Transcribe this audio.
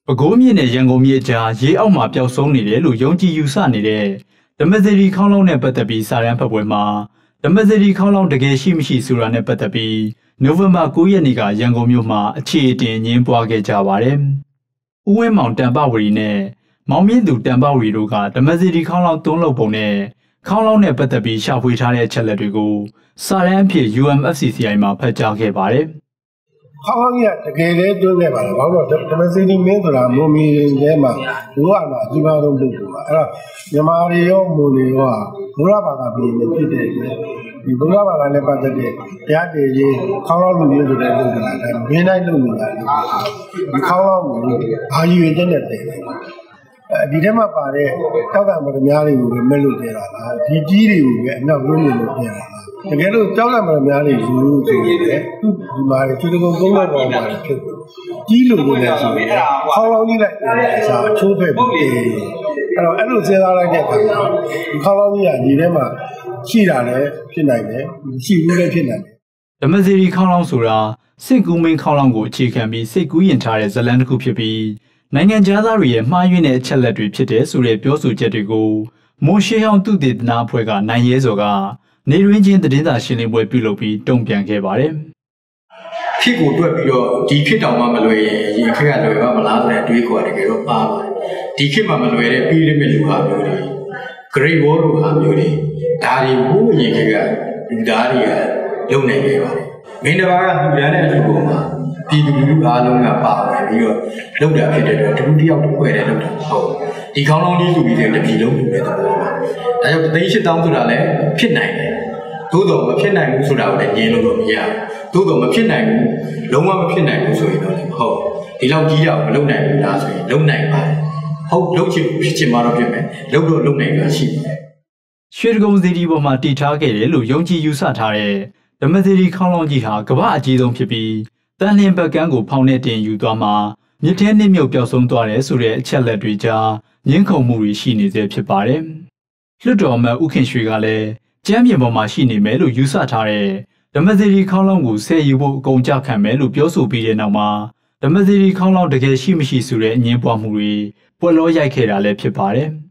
ပဲခူးမြစ်နဲ့ရန်ကုန်မြစ်ကြားရေအောက်မှာပျောက်ဆုံးနေတယ်လို့ယုံကြည်ယူဆနေတဲ့ဓမ္မစေတီခေါင်းလောင်းနဲ့ပတ်သက်ပြီးစာရန်ဖတ်ပွဲမှာဓမ္မစေတီခေါင်းလောင်းတကယ်ရှိမရှိဆိုတာနဲ့ပတ်သက်ပြီးနိုဝင်ဘာ9 ရက်နေ့ကရန်ကုန်မြို့မှာအခြေအတင်ညင်းပွားခဲ့ကြပါတယ်။ဦးဝင်းမောင်တန်ပဝရီနဲ့မောင်မြင့်သူတန်ပဝရီတို့ကဓမ္မစီတီခေါင်းလောင်းသုံးလုပ်ပုံနဲ့ခေါင်းလောင်းနဲ့ပတ်သက်ပြီးရှာဖွေထားတဲ့အချက်လက်တွေကိုစာရန်အဖြစ် UMFCCI မှာဖတ်ကြားခဲ့ပါတယ်။ခေါင်းလောင်းကြီးကတကယ်လည်းတွဲခဲ့ပါတယ်။ဘာလို့လဲဓမ္မစီတီမင်းဆိုတာမုံမီထဲမှာဘုရားမှာအကြီးမားဆုံးပုဂ္ဂိုလ်ပါ။အဲ့တော့မြန်မာတွေရောမုံတွေရောဘုရားဘာသာပြည်နေဖြစ်တဲ့အတွက်ဒီဘုရားဘာသာနဲ့ပတ်သက်တဲ့တရားတည်ရေးခေါင်းလောင်းလူမျိုးဆိုတဲ့လုပ်ကြတာဒါမင်းတိုင်းလုပ်နေတာလေဒီခေါင်းလောင်းကိုအာယူရတဲ့နဲ့တည်တယ်ဒီထဲမှာပါတဲ့တောက်ကံမများတွေကိုပဲမဲ့လို့ပြတာလားဒီကြီးတွေကိုပဲအနောက်လုံးနေလို့ပြတာလားတကယ်လို့တောက်ကံမများတွေယူလို့ဆိုရင်လည်းသူဒီမှာကျွေးကုန်းသုံးလောက်ပေါ်မှာဖြစ်ကြီးလို့လည်းဆိုရင်ခေါင်းလောင်းကြီးလိုက်အစားအချိုးဖက်ပြီးအဲ့လိုစဉ်းစားလိုက်တဲ့အခါမှာဒီခေါင်းလောင်းကြီးကဒီထဲမှာရှိတာလည်းဖြစ်နိုင်တယ်မရှိဘူးလည်းဖြစ်နိုင်တယ်ဓမ္မစီရီခေါင်းလောင်းဆိုတာစစ်ကူးမင်းခေါင်းလောင်းကိုအခြေခံပြီးစိတ်ကူးယဉ်ထားတဲ့ဇလံတစ်ခုဖြစ်ပြီးနိုင်ငံသားတွေရဲ့မှားယွင်းတဲ့အချက်လက်တွေဖြစ်တဲ့ဆိုတဲ့ပြောဆိုချက်တွေကိုမိုးရှေးဟောင်းသုတေသနအဖွဲ့ကနိုင်ရဲစော်ကနေရင်းချင်းသတင်းစာရှင်းလင်းပွဲပြုလုပ်ပြီးတုံ့ပြန်ခဲ့ပါတယ်။ဖြစ်ကိုတွက်ပြီးတော့ဒီဖြစ်တောင်မှမလွယ်ရင်ရင်ခက်ကလွယ်ပါမလားဆိုတဲ့အတွေးခေါ်တကယ်တော့ပါပါတယ်။ဒီဖြစ်မှမလွယ်တဲ့ပြည်ရစ်လူဟာမျိုးတွေ Great Wall လိုဟာမျိုးတွေဒါတွေဘိုးရင်ခက်ကဒီသားတွေကလုံနိုင်ခဲ့ပါတယ်။မင်းတစ်ပါးကလူတန်းတဲ့အတူပေါ်မှာပြည်သူလူအားလုံးကပါဝင်ပြီးတော့လုပ်တာဖြစ်တဲ့အတွက်တခုတယောက်တစ်ဖွဲ့တည်းလုပ်တာဟုတ်ဒီခေါင်းလောင်းကြီးလူကြီးတွေတပြည်လုံးလူပဲသဘောပါဒါကြောင့်38,000ဆိုတာလည်းဖြစ်နိုင်တယ်သို့တော်မဖြစ်နိုင်ဘူးဆိုတာကိုလည်းညင်းလို့တော့မရဘူးသို့တော်မဖြစ်နိုင်ဘူးလုံးဝမဖြစ်နိုင်ဘူးဆိုရင်တော့လည်းမဟုတ်ဒီလောက်ကြီးတော့မလုပ်နိုင်ဘူးလားဆိုရင်လုပ်နိုင်ပါတယ်ဟုတ်လုပ်ချင်ဖြစ်ချင်မှတော့ဖြစ်မယ်လုပ်တော့လုပ်နိုင်တာရှိတယ်ရွှေဒဂုံစီတီပေါ်မှာတည်ထားခဲ့တယ်လို့ယုံကြည်ယူဆထားတဲ့ဓမ္မစီတီခေါင်းလောင်းကြီးဟာကမ္ဘာအကြီးဆုံးဖြစ်ပြီးတန်လျင်ဘက်ကန်းကိုဖောင်းနဲ့တင်ယူသွားမှာမြစ်ထဲနစ်မြုပ်ပျောက်ဆုံးသွားတယ်ဆိုတဲ့အချက်လက်တွေကြားငင်းခုန်မှုတွေရှိနေသေးဖြစ်ပါတယ်။လွှတ်တော်အမတ်ဦးခင်ရွှေကလည်းကျမ်းပြင်ပေါ်မှာရှိနေမယ်လို့ယူဆထားတဲ့ဓမ္မစီရီခေါင်းလောင်းကိုဆယ်ယူဖို့အကုန်ကြခံမယ်လို့ပြောဆိုပြီးတဲ့နောက်မှာဓမ္မစီရီခေါင်းလောင်းတကယ်ရှိမရှိဆိုတဲ့အငြင်းပွားမှုတွေပွက်လောရိုက်ခဲ့တာလည်းဖြစ်ပါတယ်။